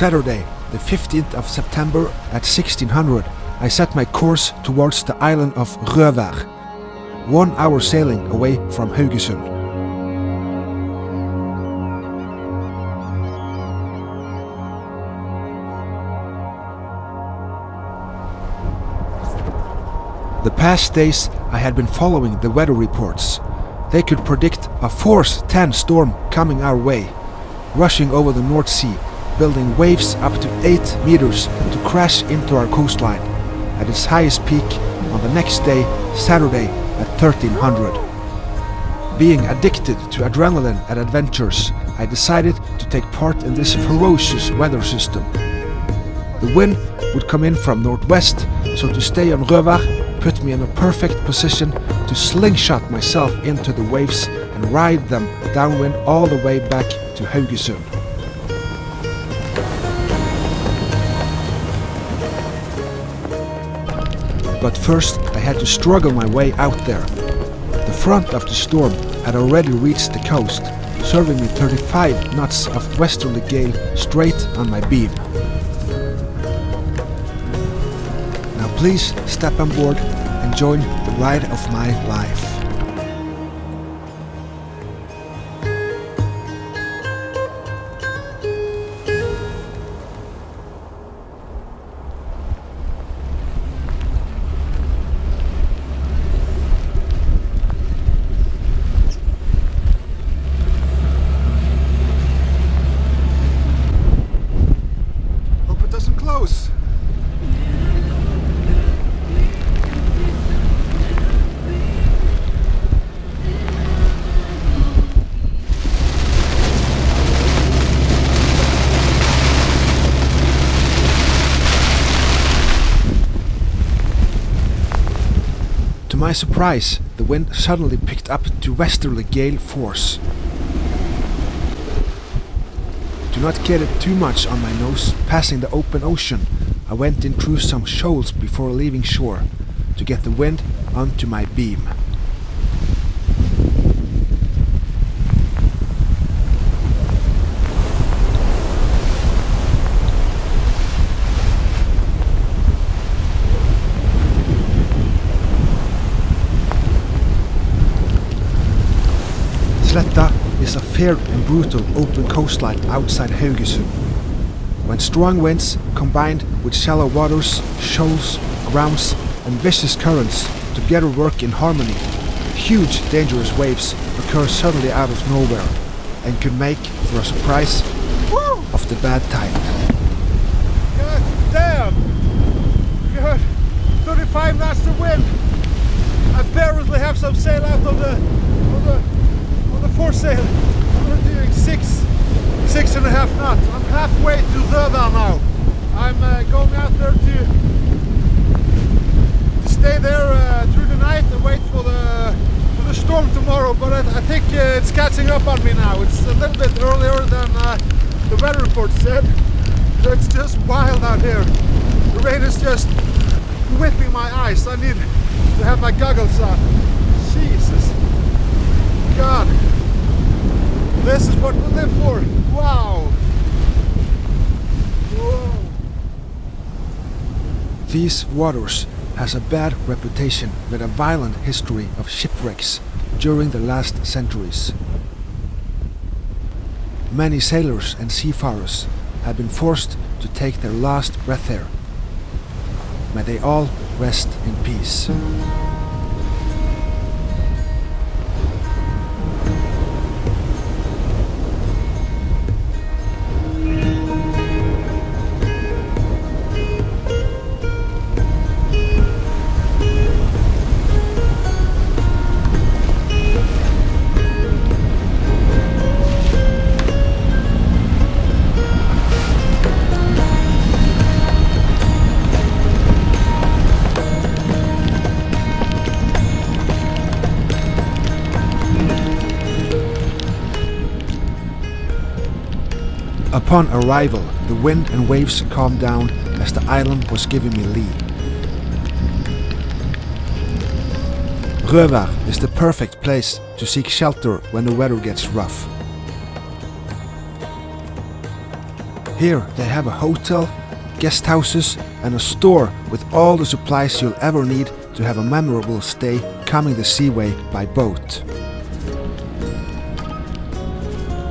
Saturday, the 15th of September at 1600, I set my course towards the island of Røvær, 1 hour sailing away from Haugesund. The past days I had been following the weather reports. They could predict a force 10 storm coming our way, rushing over the North Sea, building waves up to 8 meters to crash into our coastline at its highest peak on the next day, Saturday at 1300. Being addicted to adrenaline and adventures, I decided to take part in this ferocious weather system. The wind would come in from northwest, so to stay on Røvær put me in a perfect position to slingshot myself into the waves and ride them downwind all the way back to Haugesund. But first I had to struggle my way out there. The front of the storm had already reached the coast, serving me 35 knots of westerly gale straight on my beam. Now please step on board and join the ride of my life. Hope it doesn't close. To my surprise, the wind suddenly picked up to westerly gale force. To not get it too much on my nose, passing the open ocean, I went in through some shoals before leaving shore, to get the wind onto my beam. Sletta is a fair and brutal open coastline outside Haugesund. When strong winds combined with shallow waters, shoals, grounds and vicious currents together work in harmony, huge dangerous waves occur suddenly out of nowhere and could make for a surprise of the bad type. God damn! God, 35 knots of wind! I barely have some sail out of the foresail. I'm doing 6.5 knots. I'm halfway to Røvær now. I'm going out there to stay there through the night and wait for the storm tomorrow. But I think it's catching up on me now. It's a little bit earlier than the weather report said. So it's just wild out here. The rain is just whipping my eyes. I need to have my goggles on. Jesus. God. This is what we live for. Wow. Whoa. These waters has a bad reputation with a violent history of shipwrecks during the last centuries. Many sailors and seafarers have been forced to take their last breath there. May they all rest in peace. Upon arrival, the wind and waves calmed down as the island was giving me lee. Røvær is the perfect place to seek shelter when the weather gets rough. Here they have a hotel, guest houses and a store with all the supplies you'll ever need to have a memorable stay coming the seaway by boat.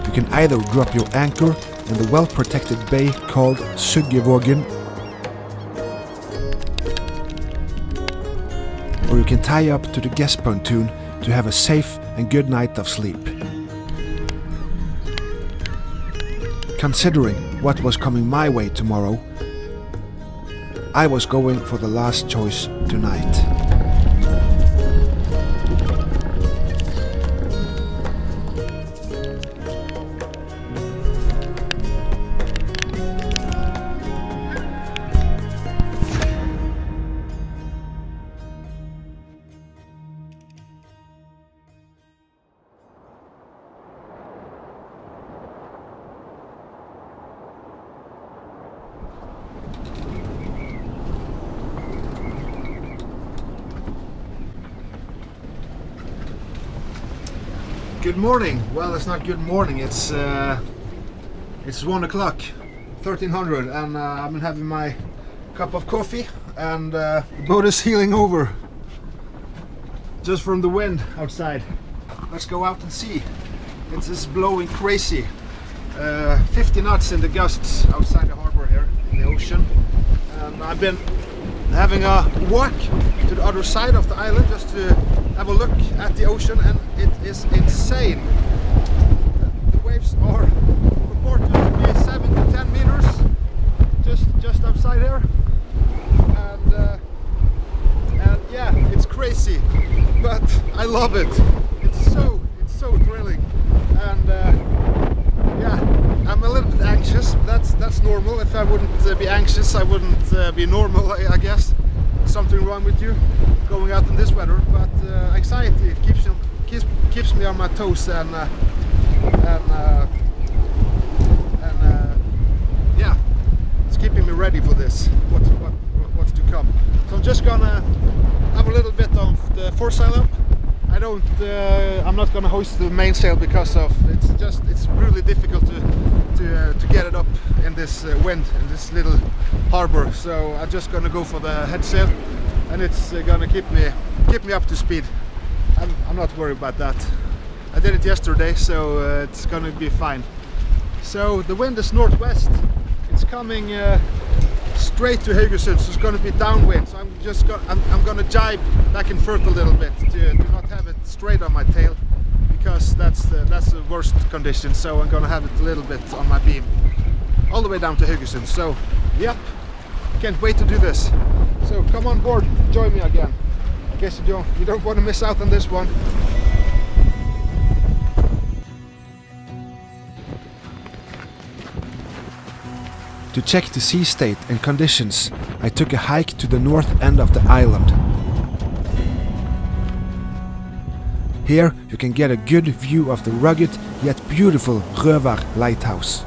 You can either drop your anchor in the well-protected bay called Suggevågen, or you can tie up to the guest pontoon to have a safe and good night of sleep. Considering what was coming my way tomorrow, I was going for the last choice tonight. Good morning. Well, it's not good morning. It's 1 o'clock, 1300, and I've been having my cup of coffee, and the boat is heeling over just from the wind outside. Let's go out and see. It's just blowing crazy. 50 knots in the gusts outside the harbor here in the ocean. And I've been having a walk to the other side of the island just to have a look at the ocean, and it is insane. The waves are reported to be 7 to 10 meters just outside here, and yeah, it's crazy, but I love it. It's so thrilling, and yeah, I'm a little bit anxious. That's normal. If I wouldn't be anxious, I wouldn't be normal, I guess. Something wrong with you going out in this weather, but anxiety keeps me on my toes, and yeah, it's keeping me ready for this. What's to come? So I'm just gonna have a little bit of the foresail up. I'm not gonna hoist the mainsail because of it's really difficult to get it up in this wind in this little harbor. So I'm just gonna go for the head sail, and it's gonna keep me up to speed. I'm not worried about that. I did it yesterday, so it's gonna be fine. So the wind is northwest. It's coming straight to Haugesund, so it's going to be downwind. So I'm going to jibe back and forth a little bit to not have it straight on my tail, because that's the worst condition. So I'm going to have it a little bit on my beam, all the way down to Haugesund. So yep, can't wait to do this. So come on board, join me again. I guess you don't want to miss out on this one. To check the sea state and conditions, I took a hike to the north end of the island. Here you can get a good view of the rugged yet beautiful Røvar lighthouse.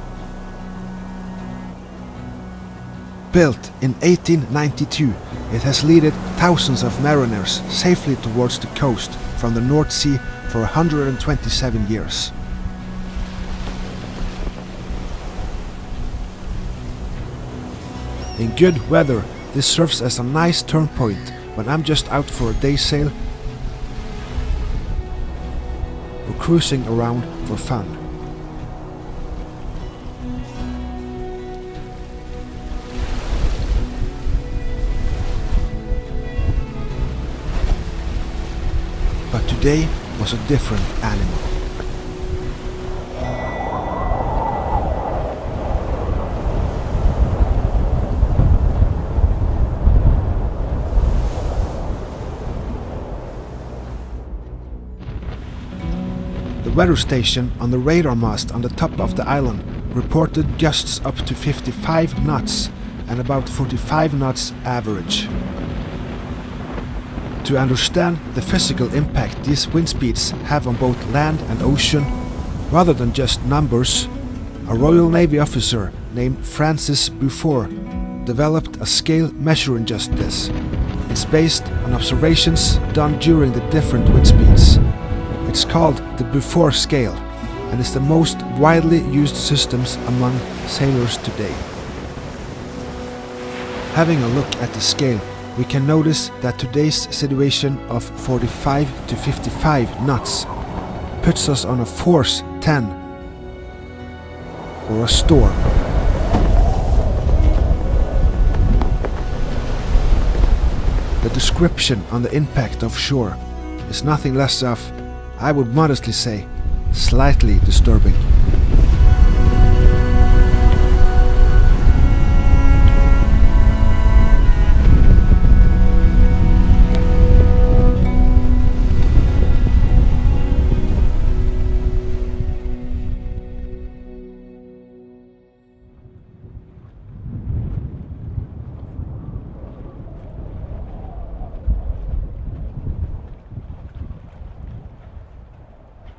Built in 1892, it has led thousands of mariners safely towards the coast from the North Sea for 127 years. In good weather, this serves as a nice turn point when I'm just out for a day sail or cruising around for fun. But today was a different animal. The weather station on the radar mast on the top of the island reported gusts up to 55 knots and about 45 knots average. To understand the physical impact these wind speeds have on both land and ocean, rather than just numbers, a Royal Navy officer named Francis Beaufort developed a scale measuring just this. It's based on observations done during the different wind speeds. It's called the Beaufort scale, and is the most widely used systems among sailors today. Having a look at the scale, we can notice that today's situation of 45 to 55 knots puts us on a force 10 or a storm. The description on the impact offshore is nothing less of, I would modestly say, slightly disturbing.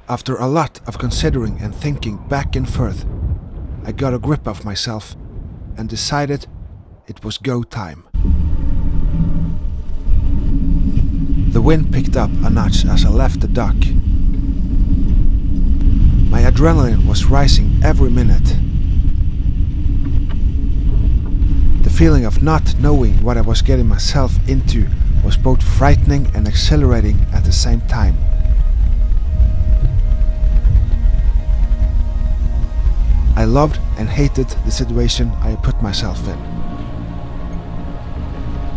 After a lot of considering and thinking back and forth, I got a grip of myself and decided it was go time. The wind picked up a notch as I left the dock. My adrenaline was rising every minute. The feeling of not knowing what I was getting myself into was both frightening and exhilarating at the same time. I loved and hated the situation I had put myself in.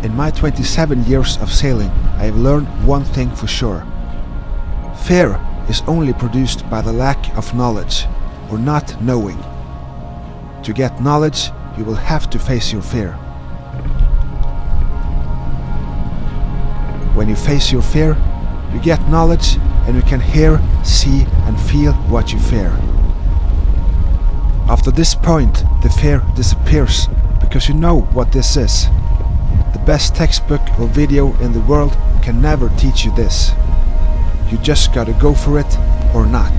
In my 27 years of sailing, I have learned one thing for sure. Fear is only produced by the lack of knowledge, or not knowing. To get knowledge, you will have to face your fear. When you face your fear, you get knowledge and you can hear, see and feel what you fear. After this point, the fear disappears, because you know what this is. The best textbook or video in the world can never teach you this. You just gotta go for it or not.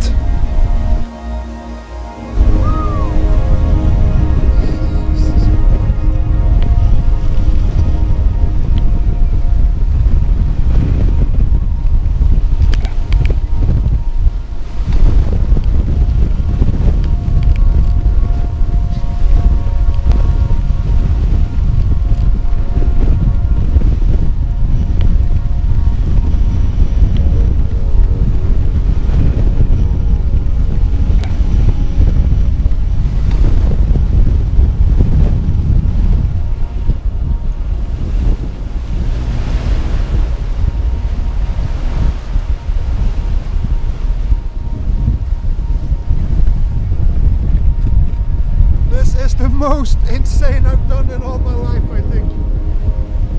The most insane I've done in all my life, I think.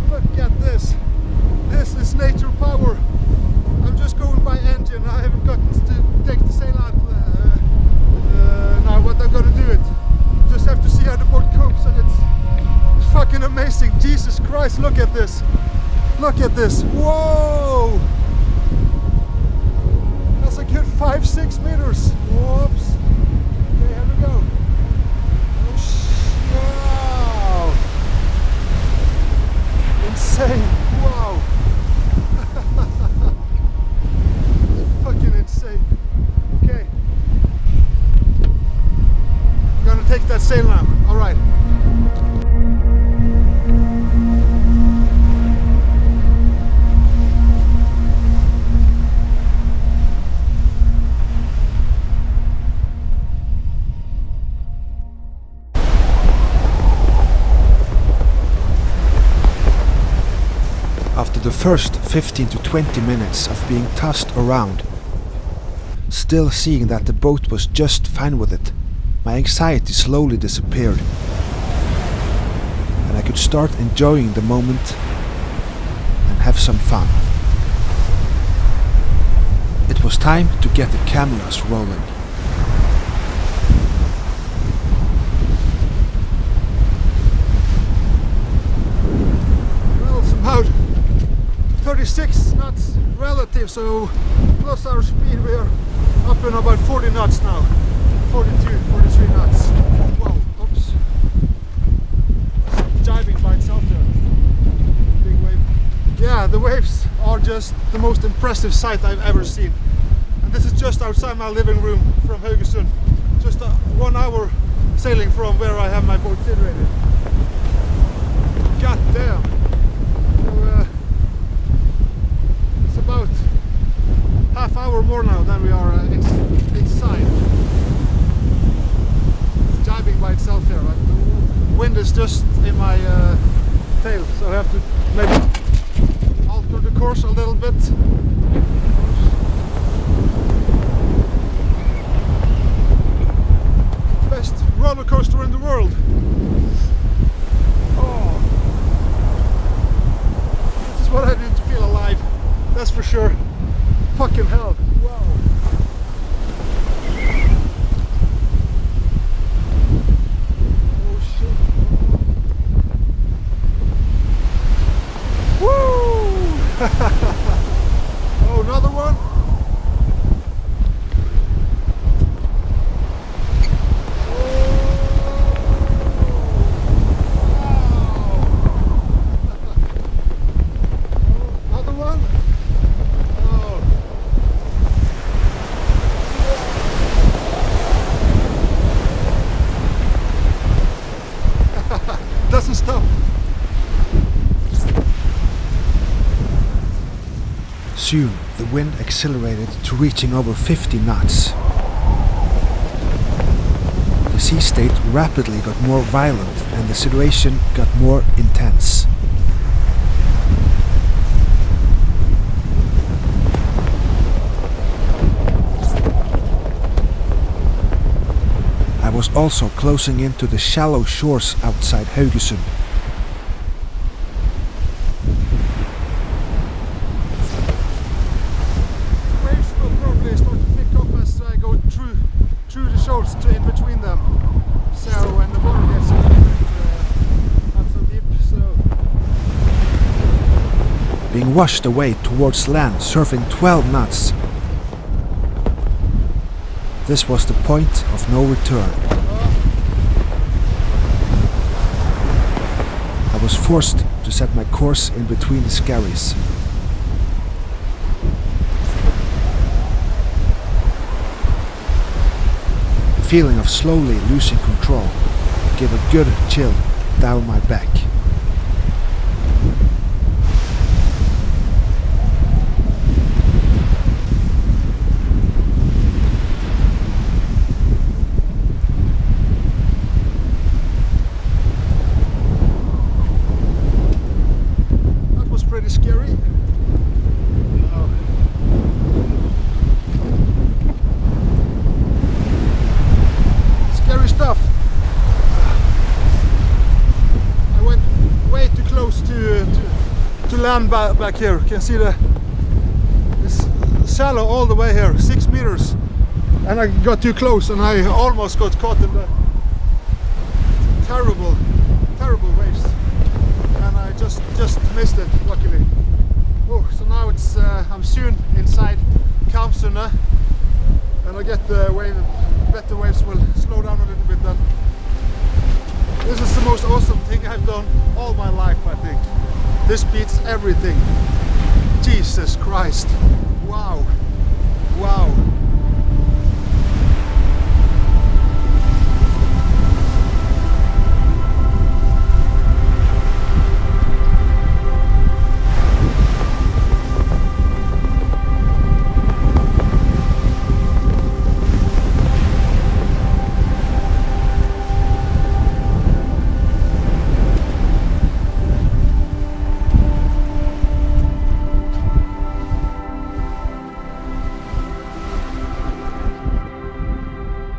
Look at this. This is nature power. I'm just going by engine. I haven't gotten to take the sail out now. What I'm gonna do it. Just have to see how the boat copes, and it's fucking amazing. Jesus Christ, look at this. Look at this. Whoa! That's a good 5-6 meters. Whoops. Okay, here we go. Wow! Insane! Wow! Fucking insane. Okay. I'm gonna take that sail now. Alright. After the first 15 to 20 minutes of being tossed around, still seeing that the boat was just fine with it, my anxiety slowly disappeared, and I could start enjoying the moment and have some fun. It was time to get the cameras rolling. Well, it's about 36 knots relative, so plus our speed, we are up in about 40 knots now. 42, 43 knots. Wow, oops. Jiving by itself there. Big wave. Yeah, the waves are just the most impressive sight I've ever seen. And and this is just outside my living room from Haugesund. Just 1 hour sailing from where I have my boat situated. God damn! So, it's about half hour more now than we are inside. It's jibing by itself here. Right? The wind is just in my tail, so I have to maybe alter the course a little bit. Best roller coaster in the world. Oh, this is what I need to feel alive. That's for sure. Fucking hell! Wow. Oh shit! Woo! Oh, another one. Doesn't stop. Soon the wind accelerated to reaching over 50 knots. The sea state rapidly got more violent and the situation got more intense. I was also closing into the shallow shores outside Haugesund. Waves will probably start to pick up as I go through the shores in between them. So when the water gets a little bit not so deep, so Being washed away towards land, surfing 12 knots. This was the point of no return. I was forced to set my course in between the skerries. The feeling of slowly losing control gave a good chill down my back. pretty scary. Scary stuff. I went way too close to land back here. You can see it's shallow all the way here, 6 meters, and I got too close and I almost got caught in the terrible waves. And I just missed it, luckily. Oh, so now it's I'm soon inside Kamsundet, and I get the better waves will slow down a little bit then. This is the most awesome thing I've done all my life, I think. This beats everything. Jesus Christ. Wow. Wow.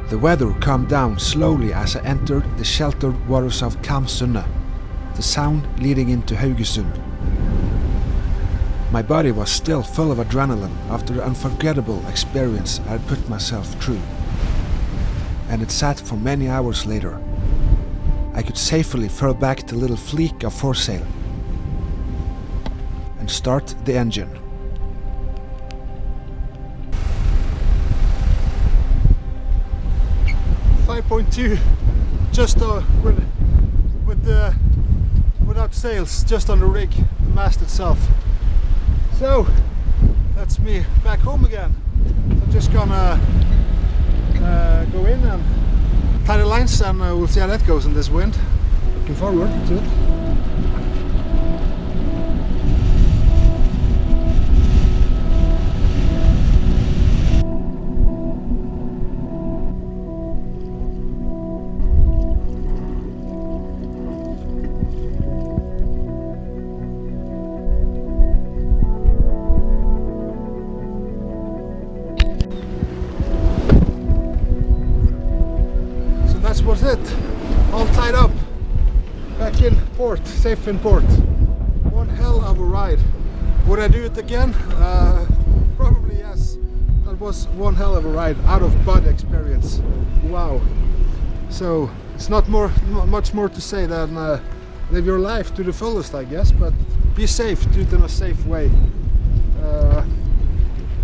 The weather calmed down slowly as I entered the sheltered waters of Kamsundet, the sound leading into Haugesund. My body was still full of adrenaline after the unforgettable experience I had put myself through, and it sat for many hours later. I could safely furl back the little fleek of foresail and start the engine. 5.2, just without sails, just on the rig, the mast itself. So that's me back home again. So just gonna go in and tie the lines, and we'll see how that goes in this wind. Looking forward to it. That was it, all tied up, back in port, safe in port. One hell of a ride. Would I do it again? Probably yes. That was one hell of a ride, out of body experience. Wow. So it's not much more to say than live your life to the fullest, I guess, but be safe, do it in a safe way,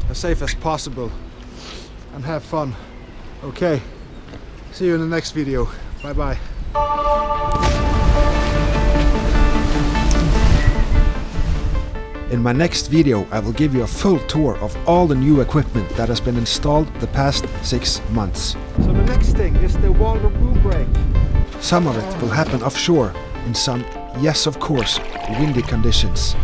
as safe as possible, and have fun. Okay. See you in the next video. Bye bye. In my next video I will give you a full tour of all the new equipment that has been installed the past 6 months. So the next thing is the water boom brake. Some of it will happen offshore in some, yes of course, windy conditions.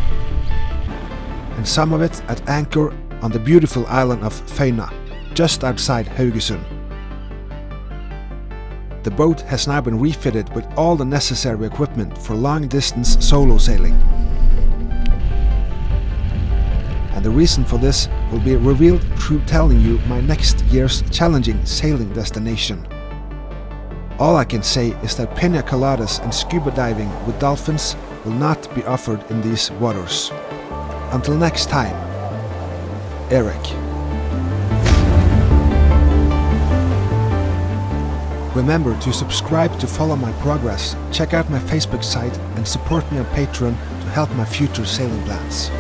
And some of it at anchor on the beautiful island of Føyna, just outside Haugesund. The boat has now been refitted with all the necessary equipment for long-distance solo sailing. And the reason for this will be revealed through telling you my next year's challenging sailing destination. All I can say is that pina coladas and scuba diving with dolphins will not be offered in these waters. Until next time, Erik. Remember to subscribe to follow my progress, check out my Facebook site and support me on Patreon to help my future sailing plans.